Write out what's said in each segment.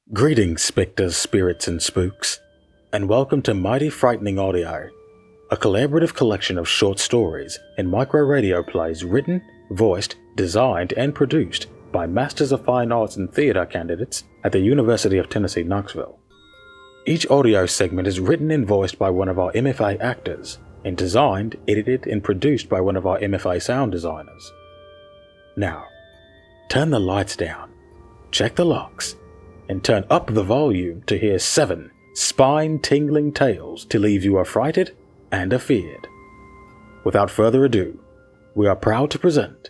Greetings, spectres, spirits, and spooks, and welcome to Mighty Frightening Audio, a collaborative collection of short stories and micro-radio plays written, voiced, designed, and produced by Masters of Fine Arts and Theatre candidates at the University of Tennessee, Knoxville. Each audio segment is written and voiced by one of our MFA actors, and designed, edited, and produced by one of our MFA sound designers. Now, turn the lights down, check the locks, and turn up the volume to hear 7 spine-tingling tales to leave you affrighted and afeared. Without further ado, we are proud to present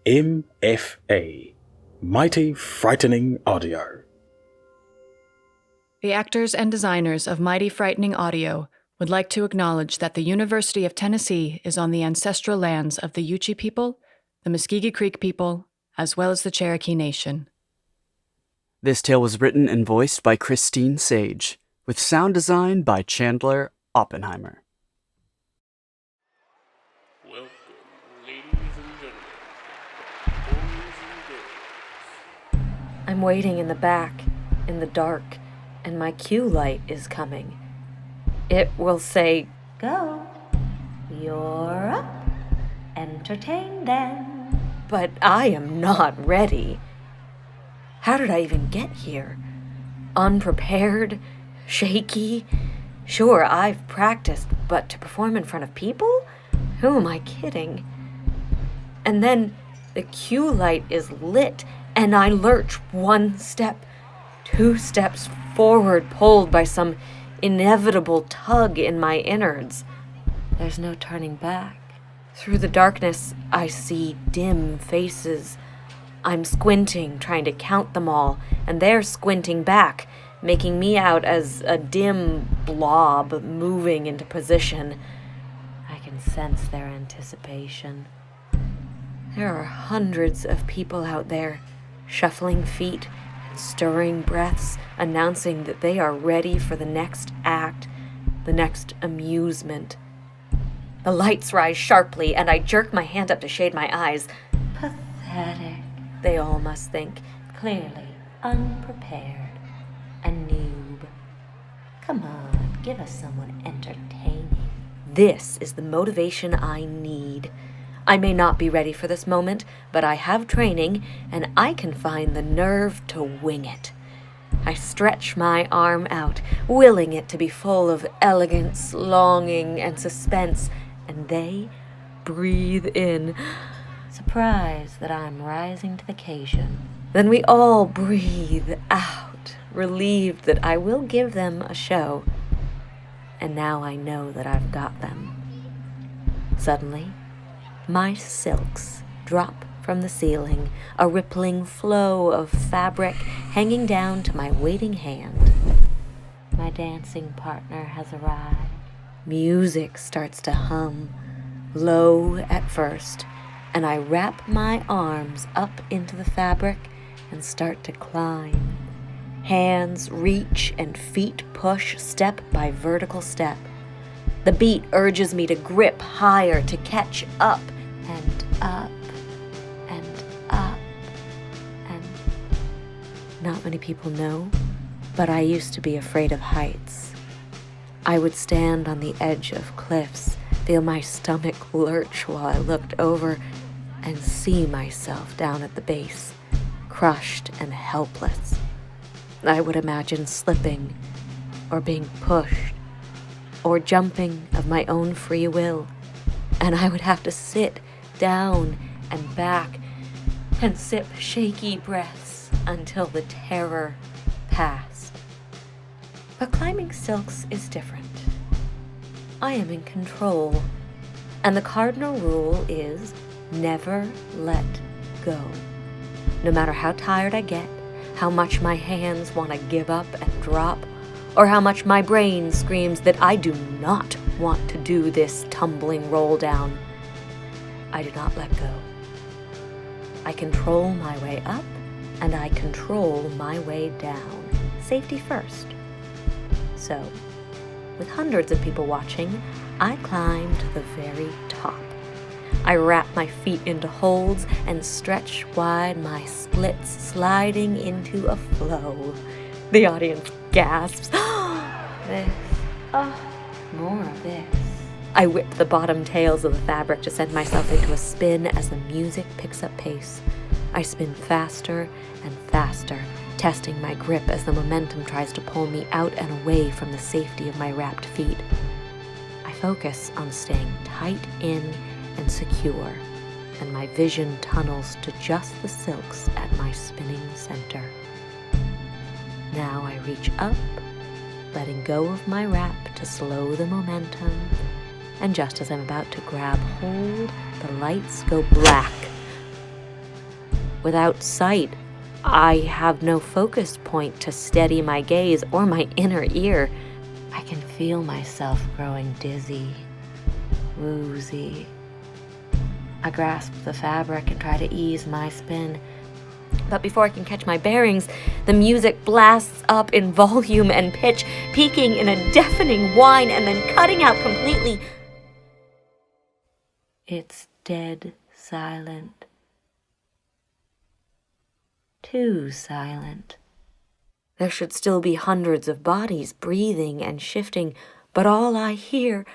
MFA, Mighty Frightening Audio. The actors and designers of Mighty Frightening Audio would like to acknowledge that the University of Tennessee is on the ancestral lands of the Yuchi people, the Muskogee Creek people, as well as the Cherokee Nation. This tale was written and voiced by Christine Sage, with sound design by Chandler Oppenheimer. Welcome, ladies and gentlemen, boys and girls. I'm waiting in the back, in the dark, and my cue light is coming. It will say, "Go, you're up, entertain them." But I am not ready. How did I even get here? Unprepared? Shaky? Sure, I've practiced, but to perform in front of people? Who am I kidding? And then the cue light is lit, and I lurch 1 step, 2 steps forward, pulled by some inevitable tug in my innards. There's no turning back. Through the darkness, I see dim faces. I'm squinting, trying to count them all, and they're squinting back, making me out as a dim blob moving into position. I can sense their anticipation. There are hundreds of people out there, shuffling feet and stirring breaths, announcing that they are ready for the next act, the next amusement. The lights rise sharply, and I jerk my hand up to shade my eyes. Pathetic, they all must think. Clearly unprepared. A noob. Come on, give us someone entertaining. This is the motivation I need. I may not be ready for this moment, but I have training, and I can find the nerve to wing it. I stretch my arm out, willing it to be full of elegance, longing, and suspense, and they breathe in, surprised that I'm rising to the occasion. Then we all breathe out, relieved that I will give them a show. And now I know that I've got them. Suddenly, my silks drop from the ceiling, a rippling flow of fabric hanging down to my waiting hand. My dancing partner has arrived. Music starts to hum, low at first, and I wrap my arms up into the fabric and start to climb. Hands reach and feet push step by vertical step. The beat urges me to grip higher, to catch up and up and up. And not many people know, but I used to be afraid of heights. I would stand on the edge of cliffs, feel my stomach lurch while I looked over, and see myself down at the base, crushed and helpless. I would imagine slipping, or being pushed, or jumping of my own free will, and I would have to sit down and back and sip shaky breaths until the terror passed. But climbing silks is different. I am in control, and the cardinal rule is never let go. No matter how tired I get, how much my hands want to give up and drop, or how much my brain screams that I do not want to do this tumbling roll down, I do not let go. I control my way up, and I control my way down. Safety first. So, with hundreds of people watching, I climb to the very top. I wrap my feet into holds and stretch wide my splits, sliding into a flow. The audience gasps. This. Oh, more of this. I whip the bottom tails of the fabric to send myself into a spin as the music picks up pace. I spin faster and faster, testing my grip as the momentum tries to pull me out and away from the safety of my wrapped feet. I focus on staying tight in and secure, and my vision tunnels to just the silks at my spinning center. Now I reach up, letting go of my wrap to slow the momentum, and just as I'm about to grab hold, the lights go black. Without sight, I have no focus point to steady my gaze or my inner ear. I can feel myself growing dizzy, woozy. I grasp the fabric and try to ease my spin. But before I can catch my bearings, the music blasts up in volume and pitch, peaking in a deafening whine and then cutting out completely. It's dead silent. Too silent. There should still be hundreds of bodies breathing and shifting, but all I hear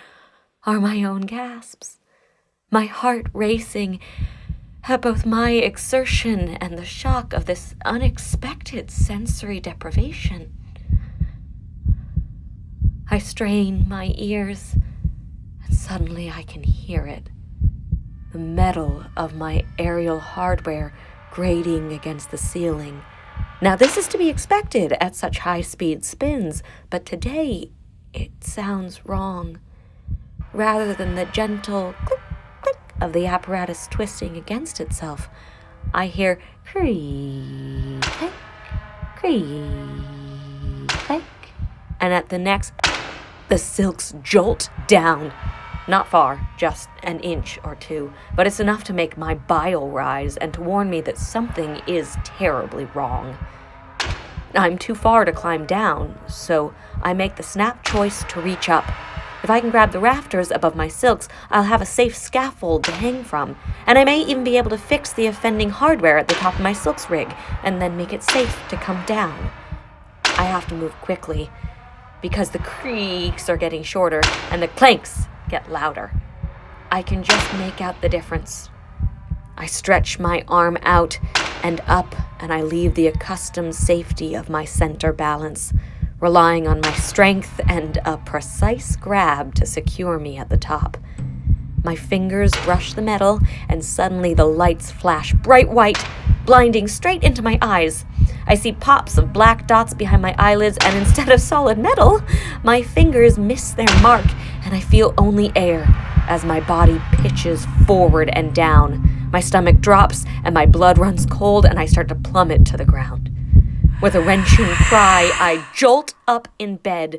are my own gasps, my heart racing at both my exertion and the shock of this unexpected sensory deprivation. I strain my ears, and suddenly I can hear it. The metal of my aerial hardware grating against the ceiling. Now this is to be expected at such high-speed spins, but today it sounds wrong. Rather than the gentle click, click of the apparatus twisting against itself, I hear creak, click, creak, click, and at the next, the silks jolt down. Not far, just an inch or two, but it's enough to make my bile rise and to warn me that something is terribly wrong. I'm too far to climb down, so I make the snap choice to reach up. If I can grab the rafters above my silks, I'll have a safe scaffold to hang from, and I may even be able to fix the offending hardware at the top of my silks rig, and then make it safe to come down. I have to move quickly, because the creaks are getting shorter, and the clanks get louder. I can just make out the difference. I stretch my arm out and up, and I leave the accustomed safety of my center balance, relying on my strength and a precise grab to secure me at the top. My fingers brush the metal, and suddenly the lights flash bright white, blinding straight into my eyes. I see pops of black dots behind my eyelids, and instead of solid metal, my fingers miss their mark, and I feel only air as my body pitches forward and down. My stomach drops, and my blood runs cold, and I start to plummet to the ground. With a wrenching cry, I jolt up in bed.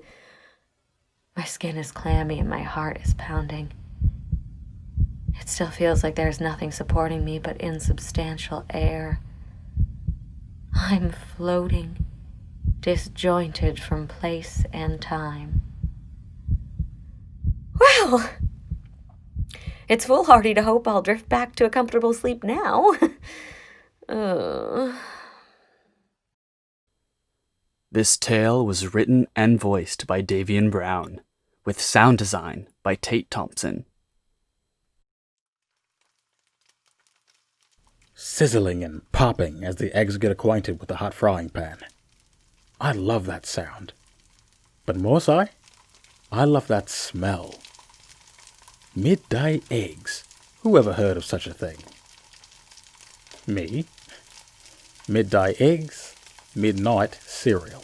My skin is clammy, and my heart is pounding. It still feels like there's nothing supporting me but insubstantial air. I'm floating, disjointed from place and time. Well, it's foolhardy to hope I'll drift back to a comfortable sleep now. This tale was written and voiced by Davion Brown, with sound design by Tate Thompson. Sizzling and popping as the eggs get acquainted with the hot frying pan. I love that sound. But more so, I love that smell. Midday eggs. Who ever heard of such a thing? Me. Midday eggs, midnight cereal.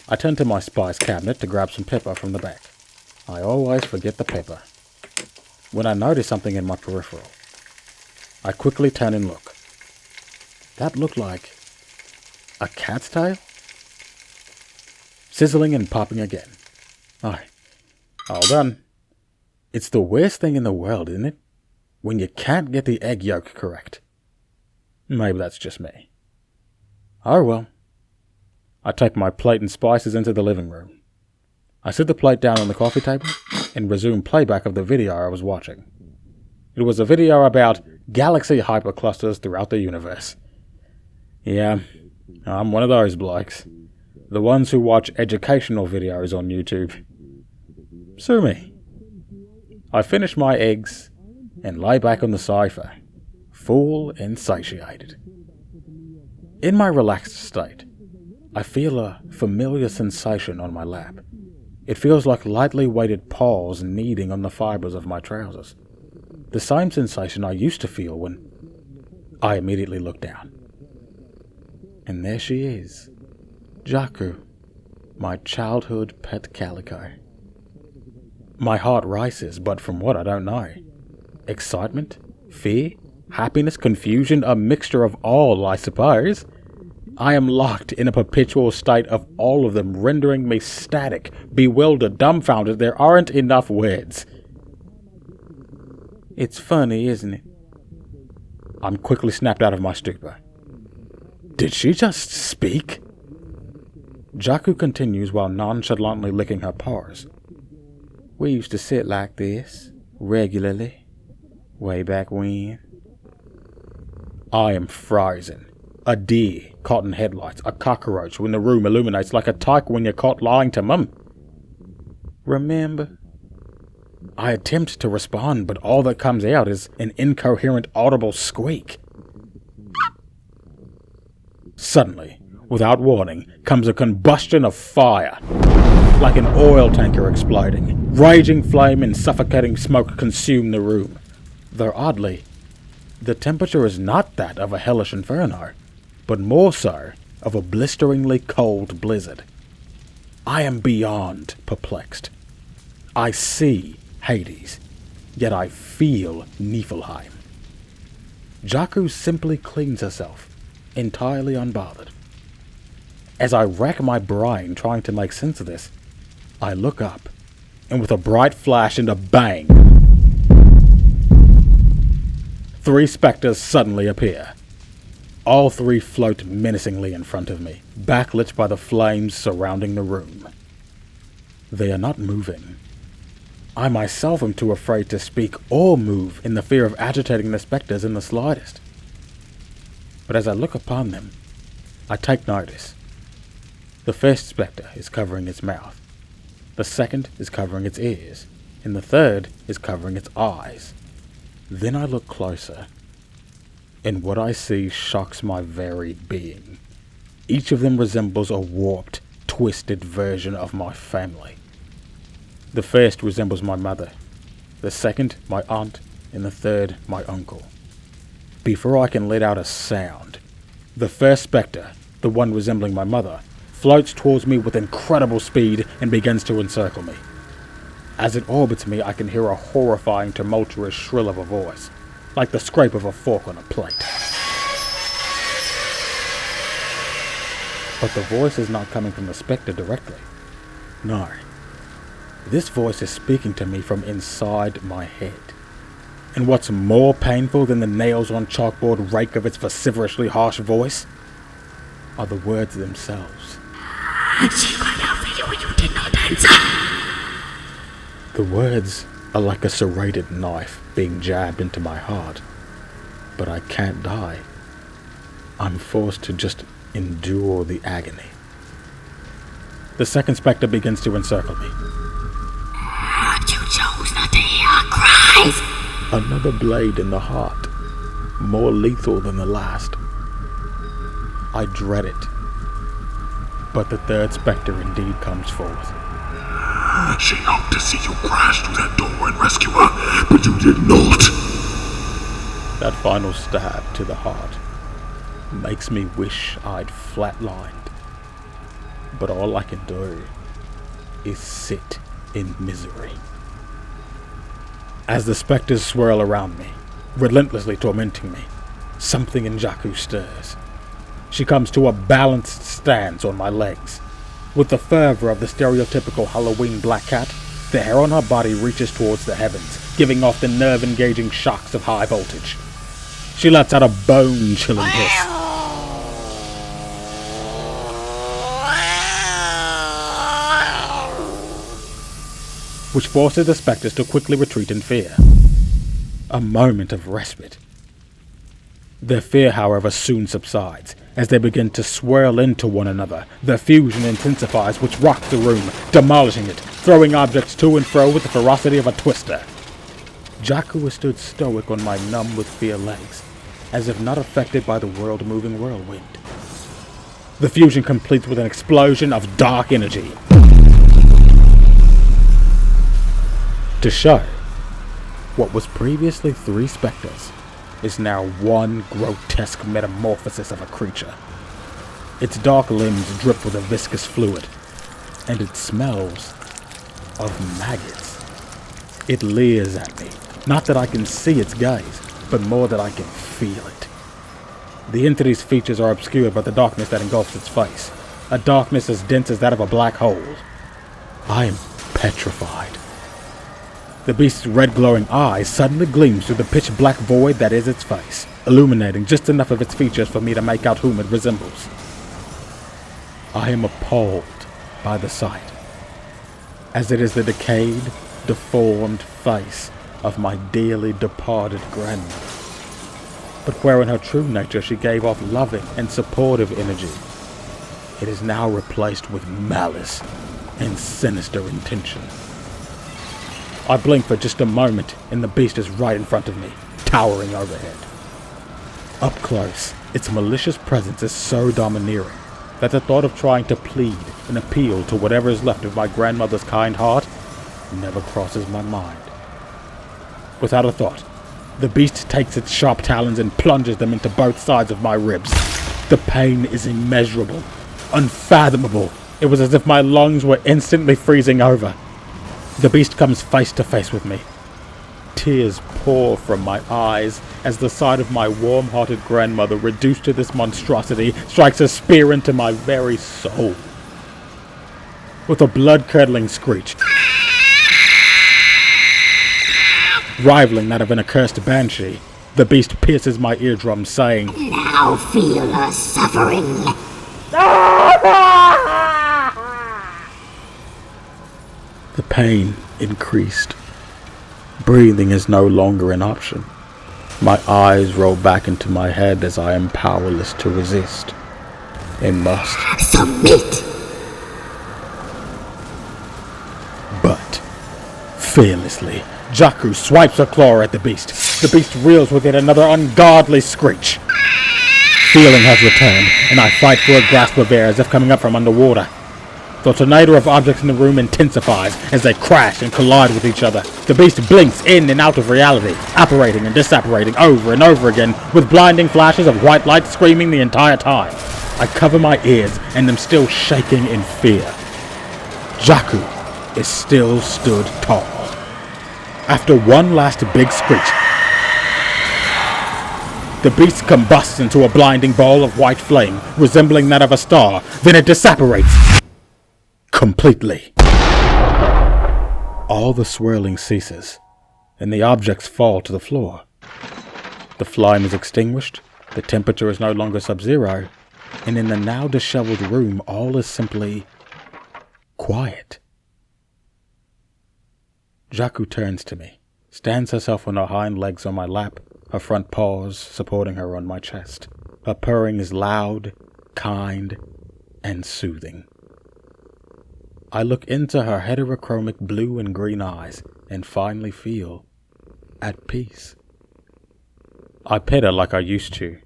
I turn to my spice cabinet to grab some pepper from the back. I always forget the pepper. When I notice something in my peripheral, I quickly turn and look. That looked like a cat's tail? Sizzling and popping again. All done. It's the worst thing in the world, isn't it? When you can't get the egg yolk correct. Maybe that's just me. Oh well. I take my plate and spices into the living room. I sit the plate down on the coffee table and resume playback of the video I was watching. It was a video about galaxy hyperclusters throughout the universe. Yeah, I'm one of those blokes. The ones who watch educational videos on YouTube. Sue me. I finish my eggs and lie back on the sofa, full and satiated. In my relaxed state, I feel a familiar sensation on my lap. It feels like lightly weighted paws kneading on the fibers of my trousers. The same sensation I used to feel when I immediately look down. And there she is, Jaku, my childhood pet calico. My heart races, but from what I don't know. Excitement, fear, happiness, confusion, a mixture of all, I suppose. I am locked in a perpetual state of all of them, rendering me static, bewildered, dumbfounded. There aren't enough words. It's funny, isn't it? I'm quickly snapped out of my stupor. Did she just speak? Jaku continues while nonchalantly licking her paws. We used to sit like this, regularly, way back when. I am frozen. A deer caught in headlights, a cockroach when the room illuminates like a tyke when you're caught lying to mum. Remember? I attempt to respond, but all that comes out is an incoherent, audible squeak. Suddenly, without warning, comes a combustion of fire, like an oil tanker exploding. Raging flame and suffocating smoke consume the room. Though oddly, the temperature is not that of a hellish inferno, but more so of a blisteringly cold blizzard. I am beyond perplexed. I see Hades, yet I feel Niflheim. Jaku simply cleans herself, entirely unbothered. As I rack my brain trying to make sense of this, I look up, and with a bright flash and a bang, 3 spectres suddenly appear. All 3 float menacingly in front of me, backlit by the flames surrounding the room. They are not moving. I myself am too afraid to speak or move in the fear of agitating the spectres in the slightest. But as I look upon them, I take notice. The first spectre is covering its mouth, the second is covering its ears, and the third is covering its eyes. Then I look closer, and what I see shocks my very being. Each of them resembles a warped, twisted version of my family. The first resembles my mother, the second my aunt, and the third my uncle. Before I can let out a sound, the first spectre, the one resembling my mother, floats towards me with incredible speed and begins to encircle me. As it orbits me, I can hear a horrifying, tumultuous shrill of a voice, like the scrape of a fork on a plate. But the voice is not coming from the spectre directly. No. This voice is speaking to me from inside my head. And what's more painful than the nails on chalkboard rake of its vociferously harsh voice are the words themselves. The words are like a serrated knife being jabbed into my heart, but I can't die. I'm forced to just endure the agony. The second spectre begins to encircle me. You chose not to hear our cries. Another blade in the heart, more lethal than the last. I dread it, but the third spectre indeed comes forth. She hoped to see you crash through that door and rescue her, but you did not. That final stab to the heart makes me wish I'd flatlined. But all I can do is sit in misery. As the spectres swirl around me, relentlessly tormenting me, something in Jaku stirs. She comes to a balanced stance on my legs. With the fervor of the stereotypical Halloween black cat, the hair on her body reaches towards the heavens, giving off the nerve-engaging shocks of high voltage. She lets out a bone-chilling hiss. Which forces the spectres to quickly retreat in fear. A moment of respite. Their fear, however, soon subsides, As they begin to swirl into one another, their fusion intensifies, which rocks the room, demolishing it, throwing objects to and fro with the ferocity of a twister. Jaku stood stoic on my numb with fear legs, as if not affected by the world-moving whirlwind. The fusion completes with an explosion of dark energy. To show what was previously 3 specters is now one grotesque metamorphosis of a creature. Its dark limbs drip with a viscous fluid, and it smells of maggots. It leers at me, not that I can see its gaze, but more that I can feel it. The entity's features are obscured by the darkness that engulfs its face, a darkness as dense as that of a black hole. I am petrified. The beast's red glowing eyes suddenly gleams through the pitch-black void that is its face, illuminating just enough of its features for me to make out whom it resembles. I am appalled by the sight, as it is the decayed, deformed face of my dearly departed grandmother. But where in her true nature she gave off loving and supportive energy, it is now replaced with malice and sinister intention. I blink for just a moment, and the beast is right in front of me, towering overhead. Up close, its malicious presence is so domineering that the thought of trying to plead and appeal to whatever is left of my grandmother's kind heart never crosses my mind. Without a thought, the beast takes its sharp talons and plunges them into both sides of my ribs. The pain is immeasurable, unfathomable. It was as if my lungs were instantly freezing over. The beast comes face to face with me. Tears pour from my eyes as the sight of my warm-hearted grandmother reduced to this monstrosity strikes a spear into my very soul. With a blood-curdling screech, rivaling that of an accursed banshee, the beast pierces my eardrum, saying, "Now feel her suffering." The pain increased. Breathing is no longer an option. My eyes roll back into my head as I am powerless to resist. and must. Submit! But, fearlessly, Jaku swipes a claw at the beast. The beast reels with it another ungodly screech. Feeling has returned, and I fight for a grasp of air as if coming up from underwater. The tornado of objects in the room intensifies as they crash and collide with each other. The beast blinks in and out of reality, apparating and disapparating over and over again, with blinding flashes of white light screaming the entire time. I cover my ears and am still shaking in fear. Jaku is still stood tall. After one last big screech, the beast combusts into a blinding ball of white flame, resembling that of a star. Then it disapparates completely. All the swirling ceases, and the objects fall to the floor. The flame is extinguished, the temperature is no longer sub-zero, and in the now disheveled room all is simply quiet. Jaku turns to me, stands herself on her hind legs on my lap, her front paws supporting her on my chest. Her purring is loud, kind, and soothing. I look into her heterochromic blue and green eyes and finally feel at peace. I pet her like I used to,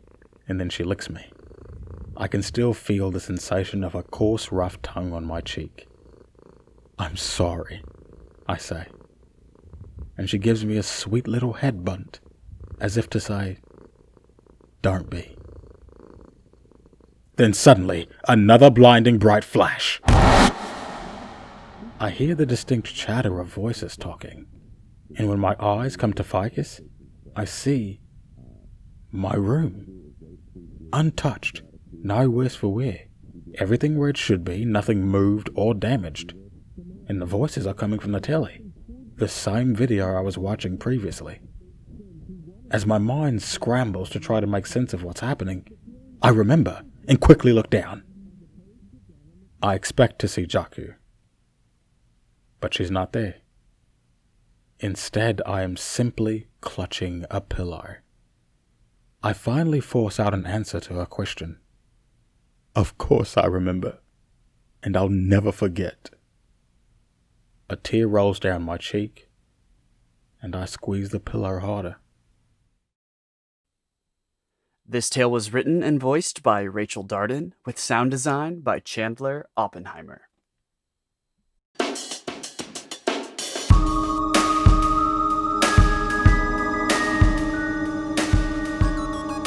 and then she licks me. I can still feel the sensation of her coarse, rough tongue on my cheek. "I'm sorry," I say, and she gives me a sweet little head bunt, as if to say, "Don't be." Then suddenly, another blinding bright flash. I hear the distinct chatter of voices talking, and when my eyes come to focus, I see my room. Untouched, no worse for wear. Everything where it should be, nothing moved or damaged. And the voices are coming from the telly, the same video I was watching previously. As my mind scrambles to try to make sense of what's happening, I remember and quickly look down. I expect to see Jaku, but she's not there. Instead, I am simply clutching a pillow. I finally force out an answer to her question. Of course I remember, and I'll never forget. A tear rolls down my cheek, and I squeeze the pillow harder. This tale was written and voiced by Rachel Darden, with sound design by Chandler Oppenheimer.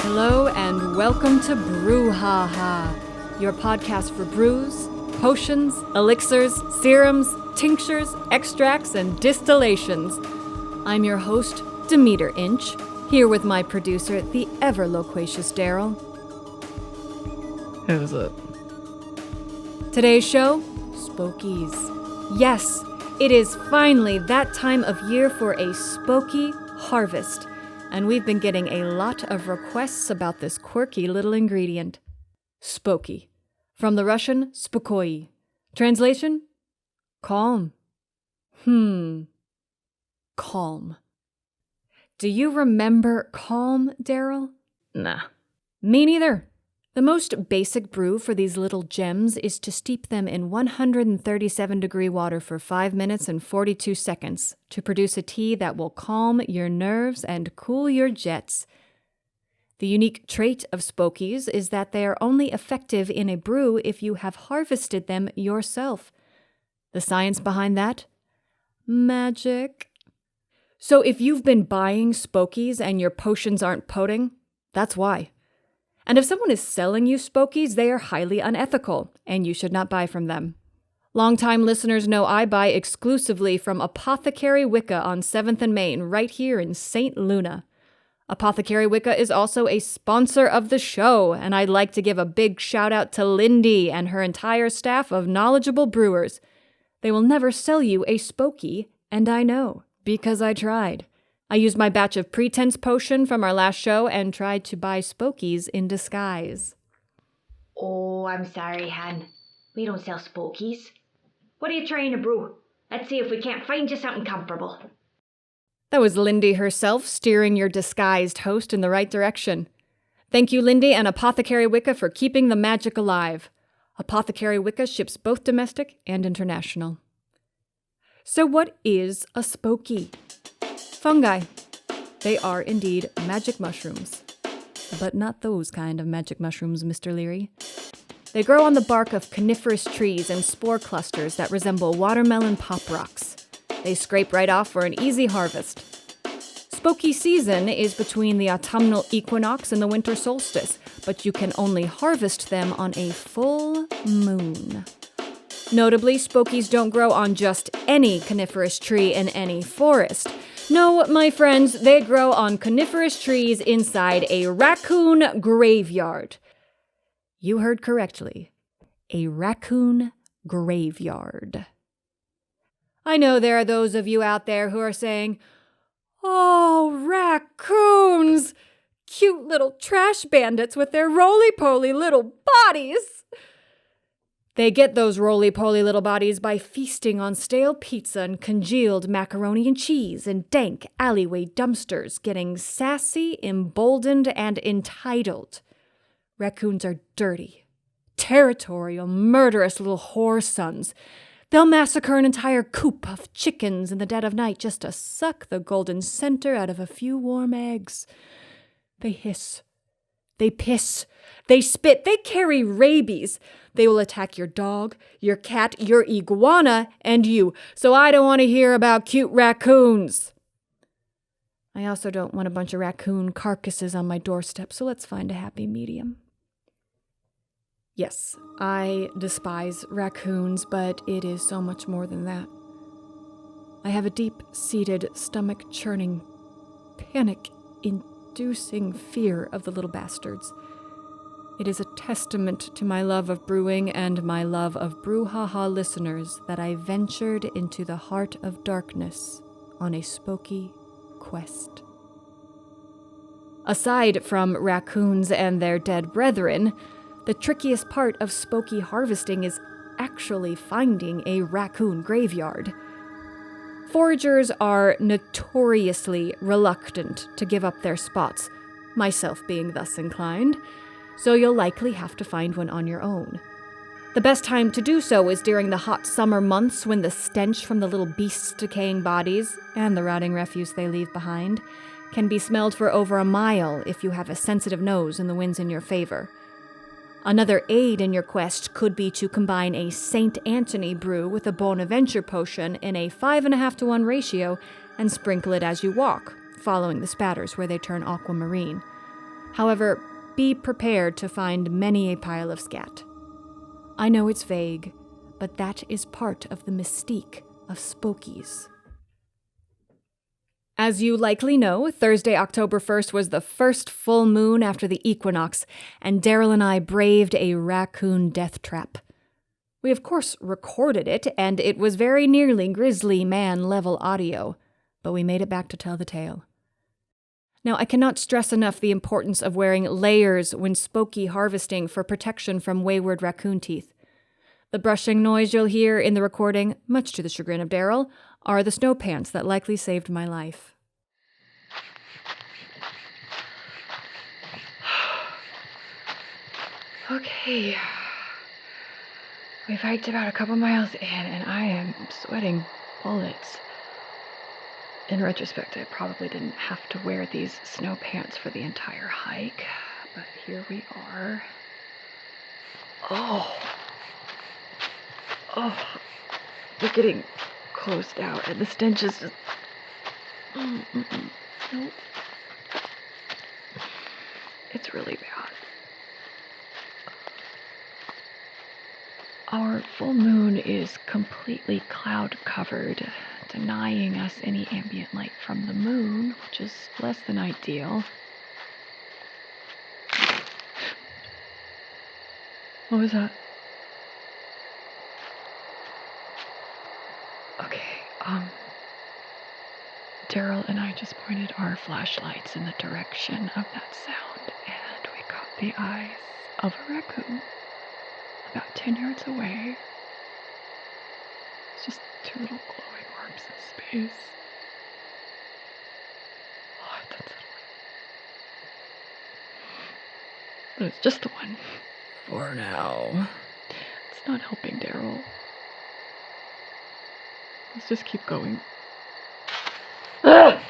Hello and welcome to Brew-Ha-Ha, your podcast for brews, potions, elixirs, serums, tinctures, extracts, and distillations. I'm your host, Demeter Inch, here with my producer, the ever-loquacious Daryl. Who's it? Today's show, Spokies. Yes, it is finally that time of year for a spooky harvest, and we've been getting a lot of requests about this quirky little ingredient. Spooky. From the Russian spokoi. Translation? Calm. Calm. Do you remember calm, Daryl? Nah. Me neither. The most basic brew for these little gems is to steep them in 137-degree water for 5 minutes and 42 seconds to produce a tea that will calm your nerves and cool your jets. The unique trait of Spokies is that they are only effective in a brew if you have harvested them yourself. The science behind that? Magic. So if you've been buying Spokies and your potions aren't poting, that's why. And if someone is selling you Spokies, they are highly unethical, and you should not buy from them. Longtime listeners know I buy exclusively from Apothecary Wicca on 7th and Main, right here in St. Luna. Apothecary Wicca is also a sponsor of the show, and I'd like to give a big shout out to Lindy and her entire staff of knowledgeable brewers. They will never sell you a Spokie, and I know, because I tried. I used my batch of pretense potion from our last show and tried to buy Spokies in disguise. Oh, I'm sorry, Han. We don't sell Spokies. What are you trying to brew? Let's see if we can't find you something comfortable. That was Lindy herself steering your disguised host in the right direction. Thank you, Lindy and Apothecary Wicca, for keeping the magic alive. Apothecary Wicca ships both domestic and international. So what is a Spokie? Fungi. They are indeed magic mushrooms. But not those kind of magic mushrooms, Mr. Leary. They grow on the bark of coniferous trees and spore clusters that resemble watermelon pop rocks. They scrape right off for an easy harvest. Spokie season is between the autumnal equinox and the winter solstice, but you can only harvest them on a full moon. Notably, Spokies don't grow on just any coniferous tree in any forest. No, my friends, they grow on coniferous trees inside a raccoon graveyard. You heard correctly. A raccoon graveyard. I know there are those of you out there who are saying, "Oh, raccoons! Cute little trash bandits with their roly-poly little bodies!" They get those roly-poly little bodies by feasting on stale pizza and congealed macaroni and cheese in dank alleyway dumpsters, getting sassy, emboldened, and entitled. Raccoons are dirty, territorial, murderous little whore sons. They'll massacre an entire coop of chickens in the dead of night just to suck the golden center out of a few warm eggs. They hiss. They piss. They spit. They carry rabies. They will attack your dog, your cat, your iguana, and you. So I don't want to hear about cute raccoons. I also don't want a bunch of raccoon carcasses on my doorstep, so let's find a happy medium. Yes, I despise raccoons, but it is so much more than that. I have a deep-seated, stomach-churning, panic-inducing fear of the little bastards. It is a testament to my love of brewing and my love of Brew-Ha-Ha listeners that I ventured into the heart of darkness on a spooky quest. Aside from raccoons and their dead brethren, the trickiest part of spooky harvesting is actually finding a raccoon graveyard. Foragers are notoriously reluctant to give up their spots, myself being thus inclined. so you'll likely have to find one on your own. The best time to do so is during the hot summer months when the stench from the little beasts' decaying bodies, and the rotting refuse they leave behind, can be smelled for over a mile if you have a sensitive nose and the wind's in your favor. Another aid in your quest could be to combine a St. Anthony brew with a Bonaventure potion in a 5.5-to-1 ratio and sprinkle it as you walk, following the spatters where they turn aquamarine. However, be prepared to find many a pile of scat. I know it's vague, but that is part of the mystique of Spokies. As you likely know, Thursday, October 1st was the first full moon after the equinox, and Daryl and I braved a raccoon death trap. We of course recorded it, and it was very nearly Grizzly Man-level audio, but we made it back to tell the tale. Now, I cannot stress enough the importance of wearing layers when Spoky harvesting for protection from wayward raccoon teeth. The brushing noise you'll hear in the recording, much to the chagrin of Daryl, are the snow pants that likely saved my life. Okay. We've hiked about a couple miles in, and I am sweating bullets. In retrospect, I probably didn't have to wear these snow pants for the entire hike, but here we are. Oh, they're getting closed out, and the stench is just... Nope. It's really bad. Our full moon is completely cloud-covered, denying us any ambient light from the moon, which is less than ideal. What was that? Okay, Daryl and I just pointed our flashlights in the direction of that sound, and we caught the eyes of a raccoon about 10 yards away. It's just two little glowing orbs in space. Oh, that's unsettling. But it's just the one. For now. It's not helping Daryl. Let's just keep going. Oh,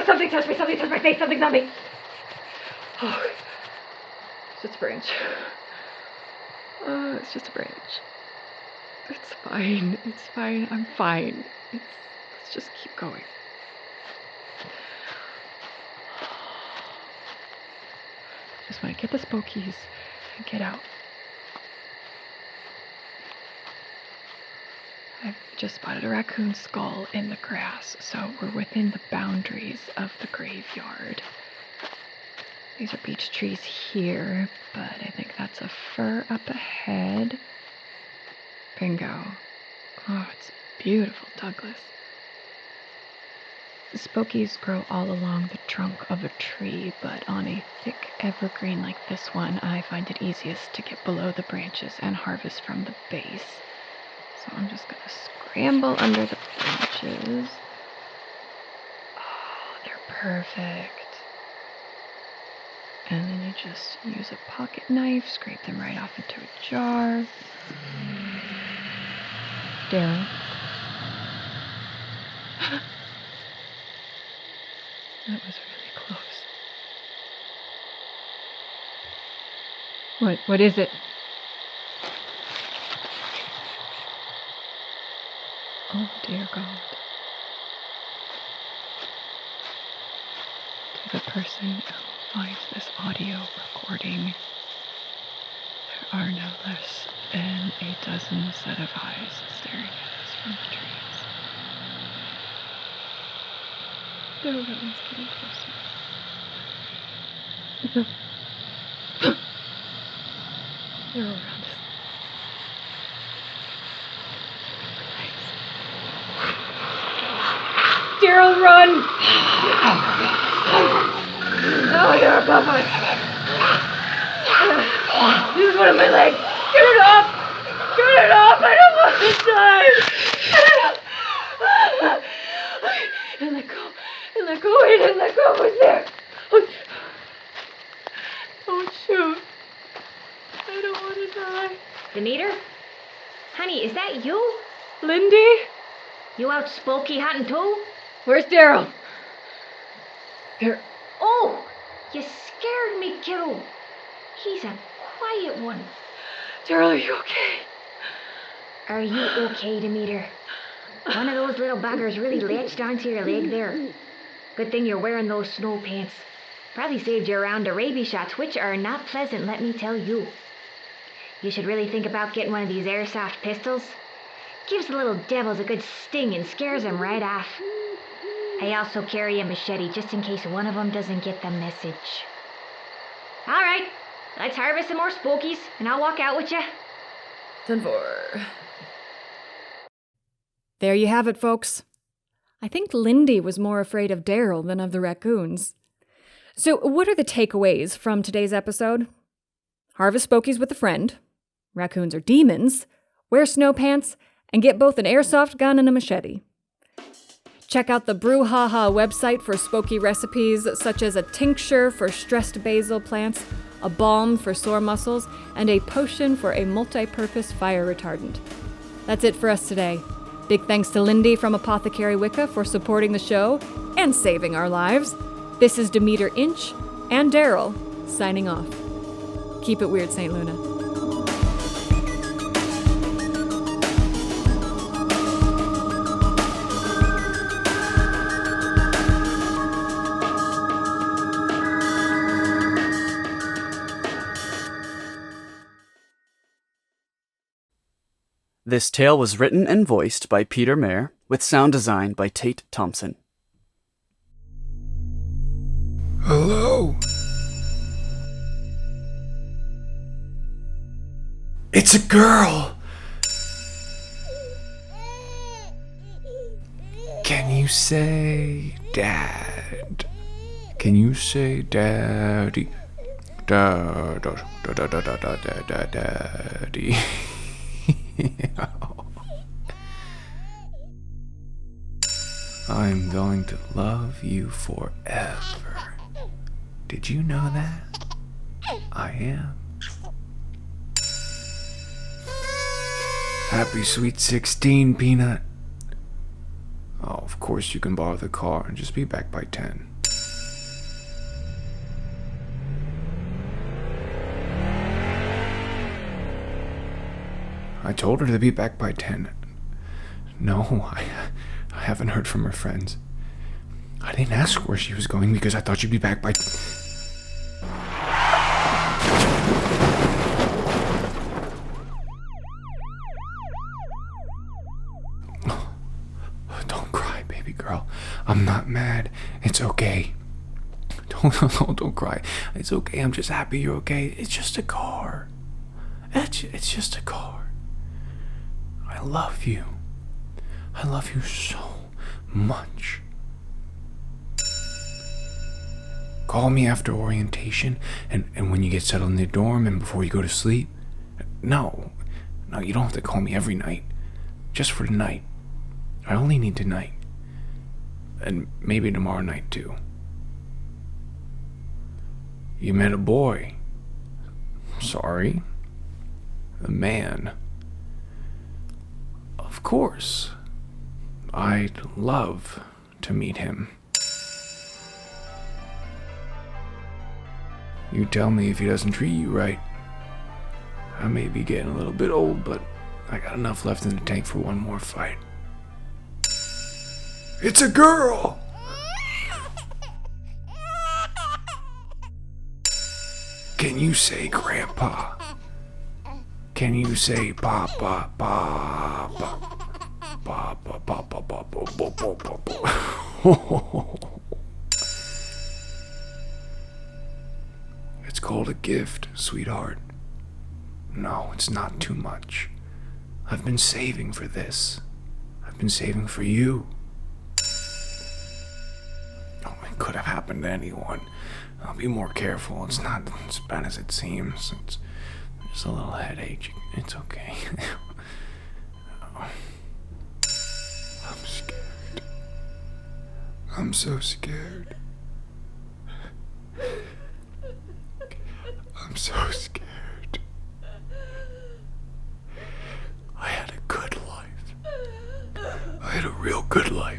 something touched me, something touched my face, something's on me. Oh, it's just a branch. It's just a branch. It's fine, I'm fine. Let's just keep going. Just want to get the Spokies and get out. I've just spotted a raccoon skull in the grass, so we're within the boundaries of the graveyard. These are beech trees here, but I think that's a fir up ahead. Bingo. Oh, it's beautiful, Douglas. The Spokies grow all along the trunk of a tree, but on a thick evergreen like this one, I find it easiest to get below the branches and harvest from the base. So I'm just going to scramble under the branches. Oh, they're perfect. And then you just use a pocket knife, scrape them right off into a jar. Daryl. That was really close. What is it? Oh, dear God. To the person who finds this audio recording, there are no less than a dozen set of eyes staring at us from the trees. No, that one's getting closer. They're around us. Daryl, run! Oh, you're above us. This is one of my legs. Get it off! Get it off! I don't want to die! Get it off! And let go. And let go. Who's there? Oh, shoot. Demeter? Honey, is that you? Lindy? You out spooky hunting too? Where's Daryl? Oh! You scared me, kiddo. He's a quiet one. Daryl, are you okay? Are you okay, Demeter? One of those little buggers really latched onto your leg there. Good thing you're wearing those snow pants. Probably saved you a round of rabies shots, which are not pleasant, let me tell you. You should really think about getting one of these airsoft pistols. Gives the little devils a good sting and scares them right off. I also carry a machete just in case one of them doesn't get the message. All right, let's harvest some more spokies, and I'll walk out with you. 10-4. There you have it, folks. I think Lindy was more afraid of Daryl than of the raccoons. So what are the takeaways from today's episode? Harvest spokies with a friend. Raccoons are demons. Wear snow pants. And get both an airsoft gun and a machete. Check out the Brew-Ha-Ha website for spooky recipes such as a tincture for stressed basil plants, a balm for sore muscles, and a potion for a multi-purpose fire retardant. That's it for us today. Big thanks to Lindy from Apothecary Wicca for supporting the show and saving our lives. This is Demeter Inch and Daryl signing off. Keep it weird, St. Luna. This tale was written and voiced by Peter Mayer, with sound design by Tate Thompson. Hello? It's a girl! Can you say dad? Can you say daddy? Daddy. I'm going to love you forever. Did you know that? I am. Happy sweet 16, Peanut. Oh, of course you can borrow the car and just be back by 10. I told her to be back by 10. No, I haven't heard from her friends. I didn't ask where she was going because I thought she'd be back by... Don't cry, baby girl. I'm not mad. It's okay. Don't cry. It's okay. I'm just happy you're okay. It's just a car. It's just a car. I love you. I love you so much. Call me after orientation and when you get settled in the dorm and before you go to sleep. No, you don't have to call me every night. Just for tonight. I only need tonight. And maybe tomorrow night too. You met a boy. Sorry. A man. Of course. I'd love to meet him. You tell me if he doesn't treat you right. I may be getting a little bit old, but I got enough left in the tank for one more fight. It's a girl! Can you say Grandpa? Can you say Papa, Papa? Papa, Papa, Papa, Papa, Papa. It's called a gift, sweetheart. No, it's not too much. I've been saving for this. I've been saving for you. Oh, it could have happened to anyone. I'll be more careful. It's not as bad as it seems. It's just a little headache. It's okay. I'm scared. I'm so scared. I'm so scared. real good life.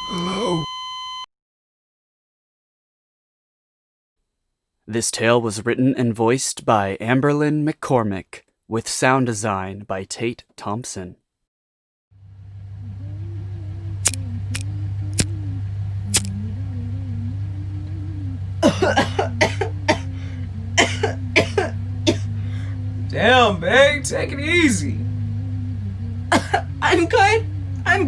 Hello? This tale was written and voiced by Amberlin McCormick, with sound design by Tate Thompson. Damn, babe, take it easy. I'm good. I'm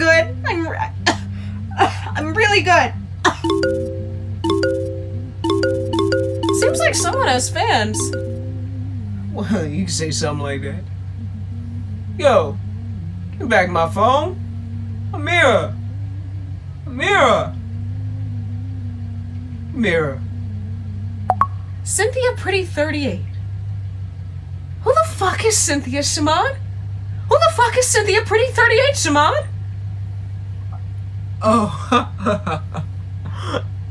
really good. Seems like someone has fans. Well, you can say something like that. Yo, give back my phone. Amira. Cynthia Pretty 38. Who the fuck is Cynthia, Shimon? Who the fuck is Cynthia Pretty 38, Shimon? Oh.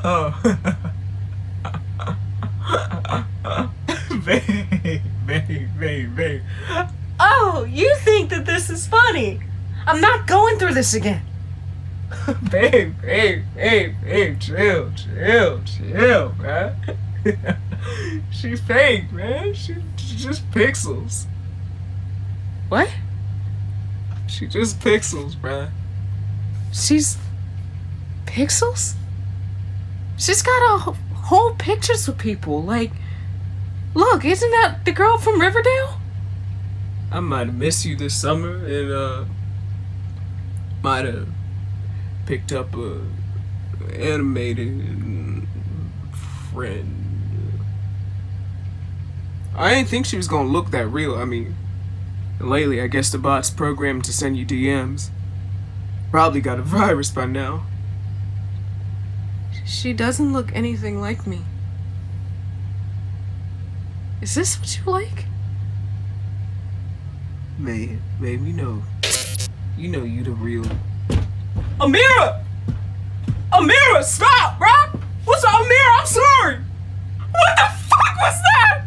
Oh. Babe. Oh, you think that this is funny? I'm not going through this again. Babe, chill, man. She fake, man. She just pixels. What? She just pixels, bruh. She's pixels? She's got whole pictures with people. Like, look, isn't that the girl from Riverdale? I might have missed you this summer and might have picked up a animated friend. I didn't think she was gonna look that real. I mean, lately I guess the bot's programmed to send you DMs. Probably got a virus by now. She doesn't look anything like me. Is this what you like? Man, babe, you know you the real. Amira, stop, bro! What's up, Amira? I'm sorry. What the fuck was that?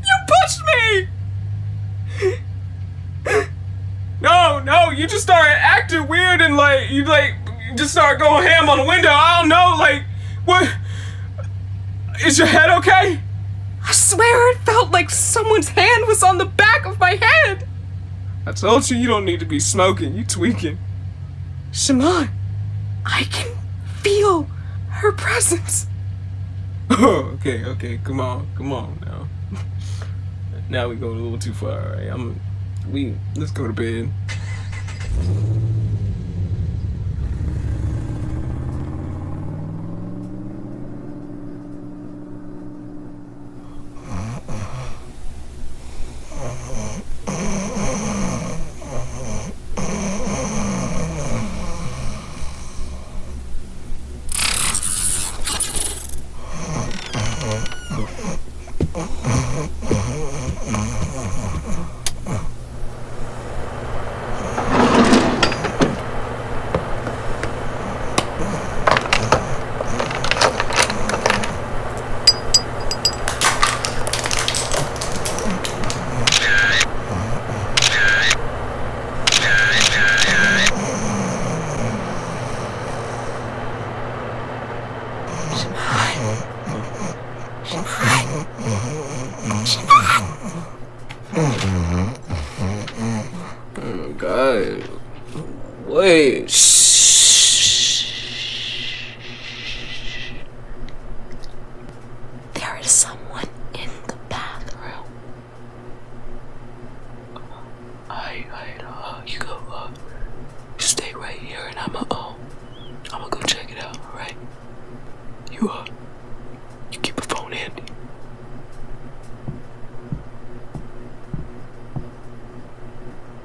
You pushed me. No, you just started acting weird and you just started going ham on the window. I don't know, what? Is your head okay? I swear it felt like someone's hand was on the back of my head. I told you don't need to be smoking. You tweaking. Shimon, I can feel her presence. Oh, okay. Come on now. Now we go a little too far, all right? Let's go to bed. God. Wait. There is someone in the bathroom. You go, stay right here and I'ma go check it out, alright? You keep a phone handy.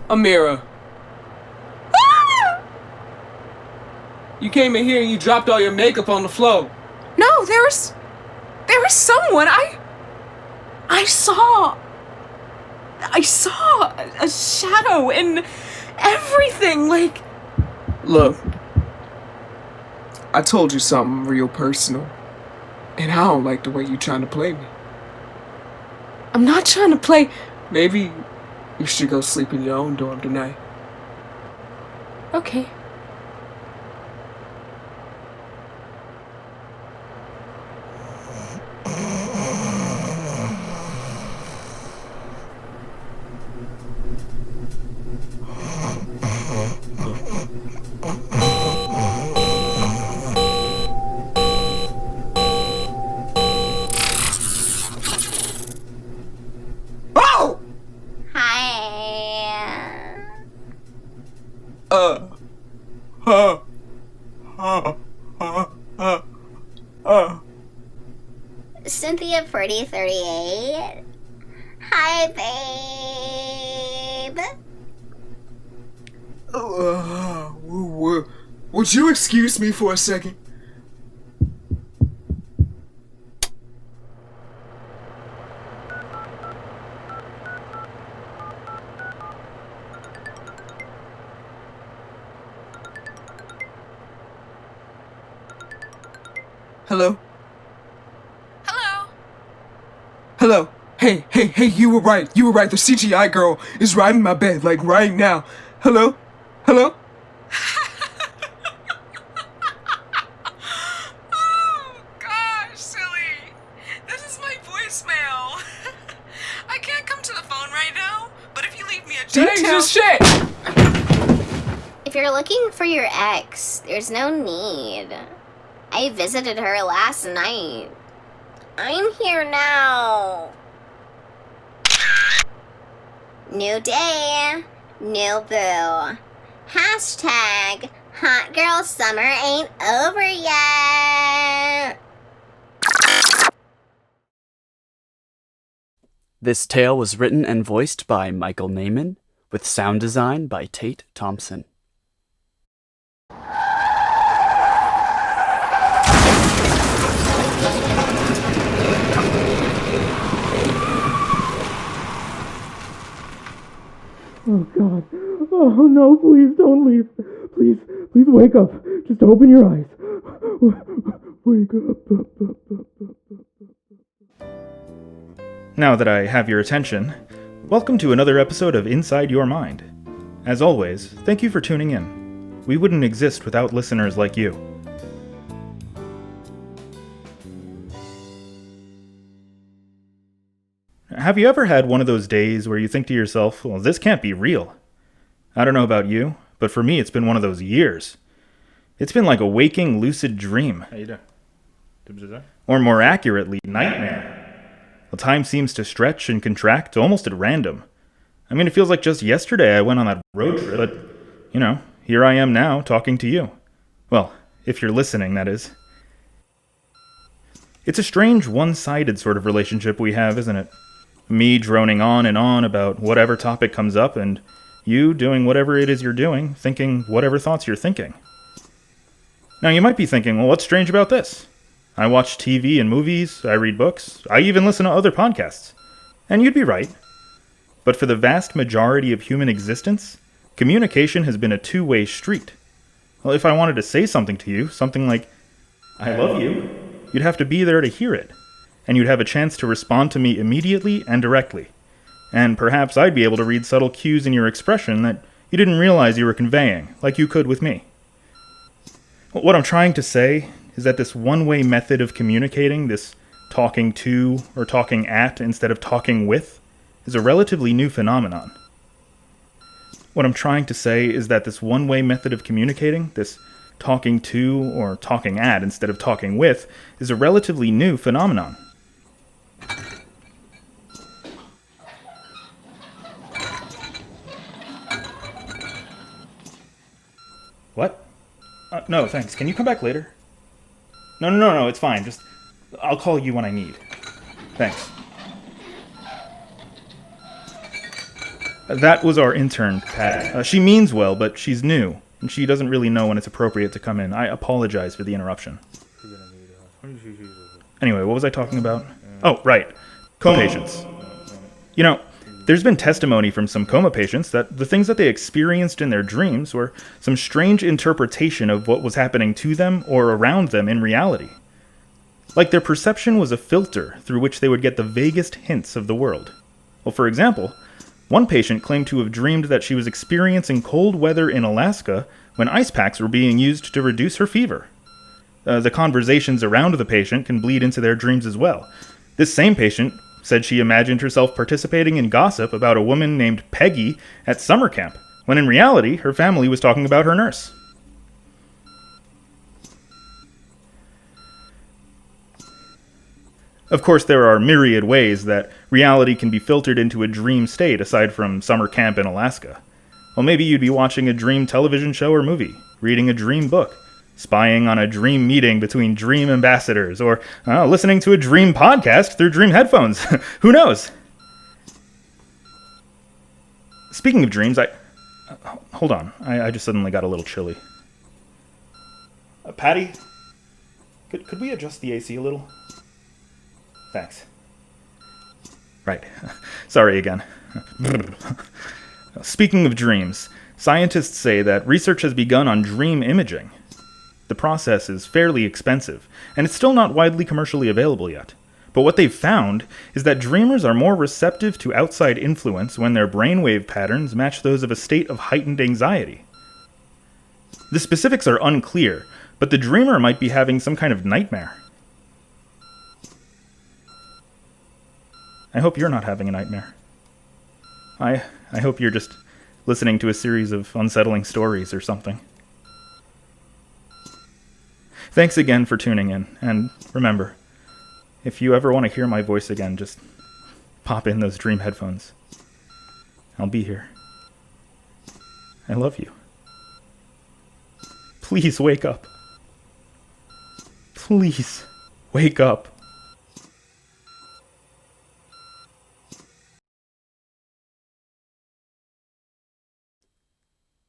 Amira. Ah! You came in here and you dropped all your makeup on the floor. No, there was someone. I saw a shadow and everything, like. Look, I told you something real personal. And I don't like the way you trying to play me. I'm not trying to play. Maybe you should go sleep in your own dorm tonight. Okay. Cynthia 4038. Hi, babe. Would you excuse me for a second? Hello? Hello. Hey, you were right. The CGI girl is right in my bed, like right now. Hello? Oh, gosh, silly. This is my voicemail. I can't come to the phone right now, but if you leave me a detail... shit! If you're looking for your ex, there's no need. I visited her last night. I'm here now. New day, new boo. Hashtag hot girl summer ain't over yet. This tale was written and voiced by Michael Najman, with sound design by Tate Thompson. Oh, God. Oh, no, please don't leave. Please wake up. Just open your eyes. Wake up. Now that I have your attention, welcome to another episode of Inside Your Mind. As always, thank you for tuning in. We wouldn't exist without listeners like you. Have you ever had one of those days where you think to yourself, well, this can't be real? I don't know about you, but for me it's been one of those years. It's been like a waking, lucid dream. How you doing? Or more accurately, nightmare. Well, time seems to stretch and contract almost at random. I mean, it feels like just yesterday I went on that road trip, but, here I am now talking to you. Well, if you're listening, that is. It's a strange, one-sided sort of relationship we have, isn't it? Me droning on and on about whatever topic comes up, and you doing whatever it is you're doing, thinking whatever thoughts you're thinking. Now, you might be thinking, well, what's strange about this? I watch TV and movies, I read books, I even listen to other podcasts. And you'd be right. But for the vast majority of human existence, communication has been a two-way street. Well, if I wanted to say something to you, something like, I love you, you'd have to be there to hear it. And you'd have a chance to respond to me immediately and directly. And perhaps I'd be able to read subtle cues in your expression that you didn't realize you were conveying, like you could with me. What I'm trying to say is that this one-way method of communicating, this talking to or talking at instead of talking with, is a relatively new phenomenon. What I'm trying to say is that this one-way method of communicating, this talking to or talking at instead of talking with, is a relatively new phenomenon. What? No, thanks. Can you come back later? No, it's fine. I'll call you when I need. Thanks. That was our intern, Pat. She means well, but she's new, and she doesn't really know when it's appropriate to come in. I apologize for the interruption. Anyway, what was I talking about? Oh, right. Coma patients. There's been testimony from some coma patients that the things that they experienced in their dreams were some strange interpretation of what was happening to them or around them in reality. Like their perception was a filter through which they would get the vaguest hints of the world. Well, for example, one patient claimed to have dreamed that she was experiencing cold weather in Alaska when ice packs were being used to reduce her fever. The conversations around the patient can bleed into their dreams as well. This same patient said she imagined herself participating in gossip about a woman named Peggy at summer camp, when in reality, her family was talking about her nurse. Of course, there are myriad ways that reality can be filtered into a dream state aside from summer camp in Alaska. Well, maybe you'd be watching a dream television show or movie, reading a dream book, spying on a dream meeting between dream ambassadors, or listening to a dream podcast through dream headphones. Who knows? Speaking of dreams, hold on. I just suddenly got a little chilly. Patty? Could we adjust the AC a little? Thanks. Right. Sorry again. Speaking of dreams, scientists say that research has begun on dream imaging. The process is fairly expensive, and it's still not widely commercially available yet. But what they've found is that dreamers are more receptive to outside influence when their brainwave patterns match those of a state of heightened anxiety. The specifics are unclear, but the dreamer might be having some kind of nightmare. I hope you're not having a nightmare. I hope you're just listening to a series of unsettling stories or something. Thanks again for tuning in, and remember, if you ever want to hear my voice again, just pop in those dream headphones. I'll be here. I love you. Please wake up. Please wake up.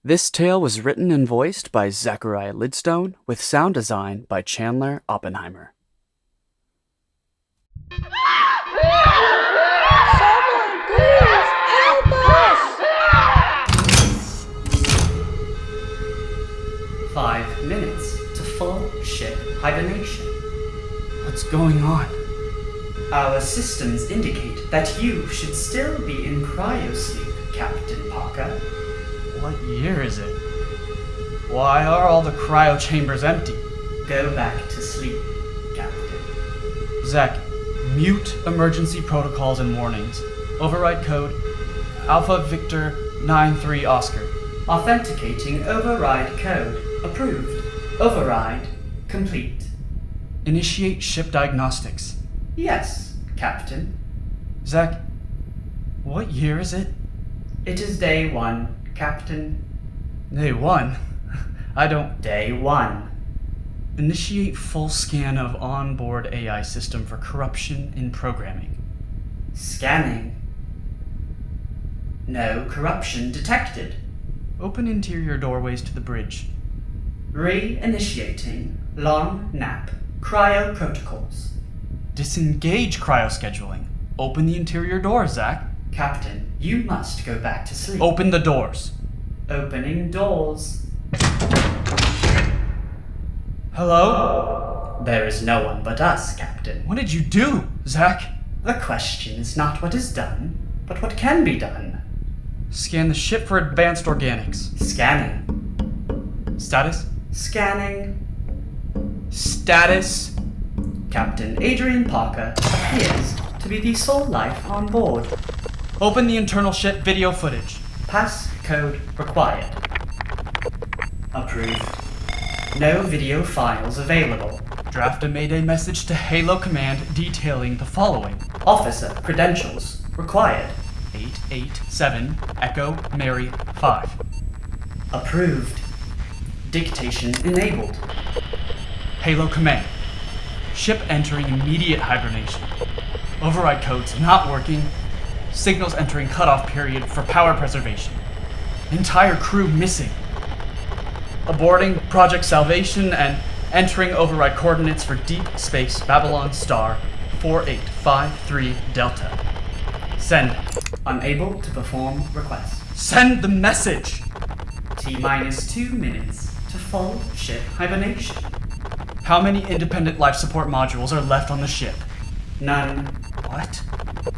This tale was written and voiced by Zachariah Lidstone, with sound design by Chandler Oppenheimer. Someone, please help us! 5 minutes to full ship hibernation. What's going on? Our systems indicate that you should still be in cryosleep, Captain Parker. What year is it? Why are all the cryo chambers empty? Go back to sleep, Captain. Zach, mute emergency protocols and warnings. Override code Alpha Victor 93 Oscar. Authenticating override code. Approved. Override complete. Initiate ship diagnostics. Yes, Captain. Zach, what year is it? It is day 1. Captain. Day 1? Day 1. Initiate full scan of onboard AI system for corruption in programming. Scanning. No corruption detected. Open interior doorways to the bridge. Re-initiating long nap cryo protocols. Disengage cryo scheduling. Open the interior doors, Zach. Captain, you must go back to sleep. Open the doors. Opening doors. Hello? There is no one but us, Captain. What did you do, Zach? The question is not what is done, but what can be done. Scan the ship for advanced organics. Scanning. Status? Scanning. Status? Captain Adrian Parker appears to be the sole life on board. Open the internal ship video footage. Pass code required. Approved. No video files available. Draft a Mayday message to Halo Command detailing the following. Officer credentials required. 887 Echo Mary 5. Approved. Dictation enabled. Halo Command. Ship entering immediate hibernation. Override codes not working. Signals entering cutoff period for power preservation. Entire crew missing. Aborting Project Salvation and entering override coordinates for Deep Space Babylon Star 4853 Delta. Send. Unable to perform request. Send the message! T-minus 2 minutes to full ship hibernation. How many independent life support modules are left on the ship? None. What?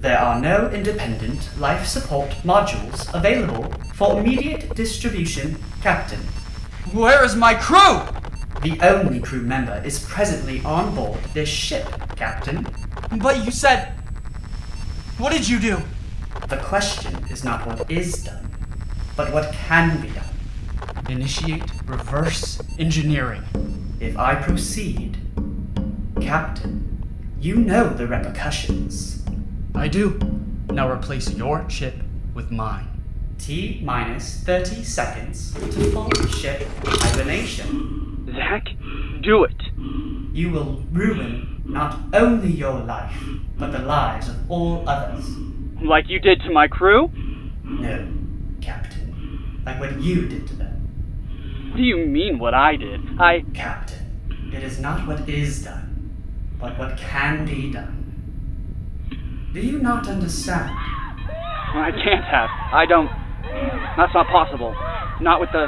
There are no independent life support modules available for immediate distribution, Captain. Where is my crew? The only crew member is presently on board this ship, Captain. But you said... What did you do? The question is not what is done, but what can be done. Initiate reverse engineering. If I proceed, Captain, you know the repercussions. I do. Now replace your chip with mine. T-minus 30 seconds to full ship hibernation. Zach, do it. You will ruin not only your life, but the lives of all others. Like you did to my crew? No, Captain. Like what you did to them. What do you mean what I did? Captain, it is not what is done, but what can be done. Do you not understand? I can't have. I don't. That's not possible. Not with the...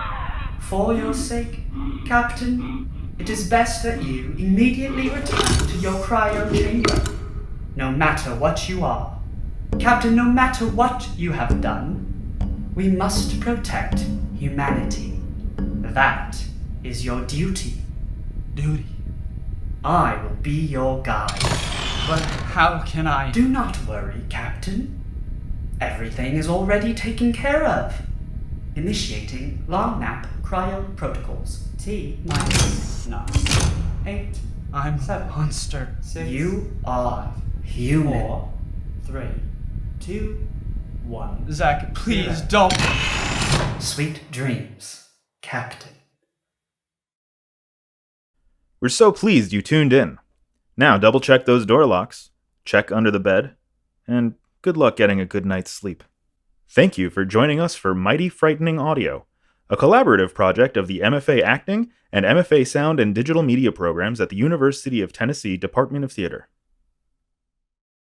For your sake, Captain, it is best that you immediately return to your cryo chamber. No matter what you are, Captain, no matter what you have done, we must protect humanity. That is your duty. Duty? I will be your guide. But how can I... Do not worry, Captain. Everything is already taken care of. Initiating long nap cryo protocols. T-minus 9, 8, I'm 7, monster. 6, you are human. 4, 3, 2, 1. Zach, please don't. Sweet dreams, Captain. We're so pleased you tuned in. Now double check those door locks, check under the bed, and good luck getting a good night's sleep. Thank you for joining us for Mighty Frightening Audio, a collaborative project of the MFA Acting and MFA Sound and Digital Media programs at the University of Tennessee Department of Theater.